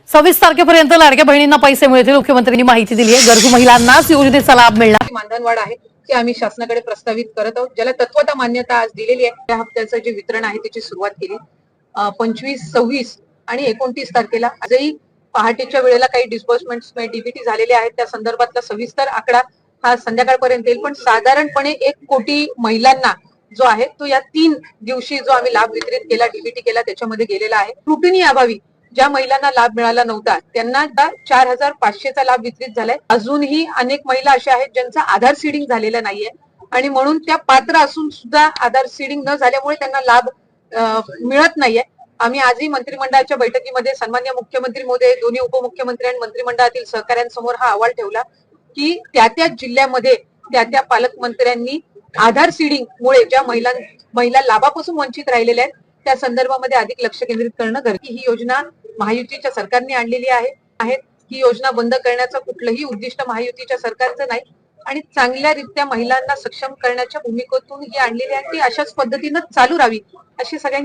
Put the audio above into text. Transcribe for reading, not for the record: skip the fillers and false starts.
26 तारखेपर्यंत लाडक्या बहिणींना पैसे मिळतील, मुख्यमंत्र्यांनी माहिती दिली आहे। गरजू महिलांनाच योजनेचा लाभ मिळणार। मानधनवाढ आहे की आम्ही शासनाकडे प्रस्तावित करत आहोत, ज्याला तत्वता मान्यता आज दिलेली आहे। त्या हप्त्याचं जे वितरण आहे त्याची सुरुवात केली 25, 26 आणि 29 तारखेला। आजही पहाटेच्या वेळेला काही डिस्बर्समेंट्स डीबीटी झालेले आहेत, त्या संदर्भातला सविस्तर आकडा हा संध्याकाळपर्यंत येईल। पण साधारणपणे 1 कोटी महिलांना जो आहे तो या 3 दिवशी जो आम्ही लाभ वितरित केला, डीबीटी केला, त्याच्यामध्ये गेलेला आहे। त्रुटीने अभावी ज्या महिलांना लाभ मिळाला नव्हता त्यांना 4500चा लाभ वितरित झालाय। अजूनही अनेक महिला अशा आहेत ज्यांचा आधार सीडिंग झालेला नाहीये आणि म्हणून त्या पात्र असून सुद्धा आधार सीडिंग न झाल्यामुळे त्यांना लाभ मिळत नाहीये। आम्ही आजही मंत्रिमंडळाच्या बैठकीमध्ये सन्माननीय मुख्यमंत्री महोदय, दोन्ही उपमुख्यमंत्री आणि मंत्रिमंडळातील सहकाऱ्यांसमोर हा अहवाल ठेवला की त्या जिल्ह्यामध्ये त्या पालकमंत्र्यांनी आधार सीडिंग मुळे ज्या महिला लाभापासून वंचित राहिलेल्या आहेत त्या संदर्भामध्ये अधिक लक्ष केंद्रित करणं गरजेचं। ही योजना महायुतीच्या सरकारने आणलेली आहे। ही योजना बंद करण्याचं कुठलंही उद्दिष्ट महायुतीच्या सरकारचं नाही आणि चांगल्यारीत्या महिलांना सक्षम करण्याच्या भूमिकेतून ही आणलेली आहे, ती अशाच पद्धतीनं चालू राहावी अशी सगळ्यांची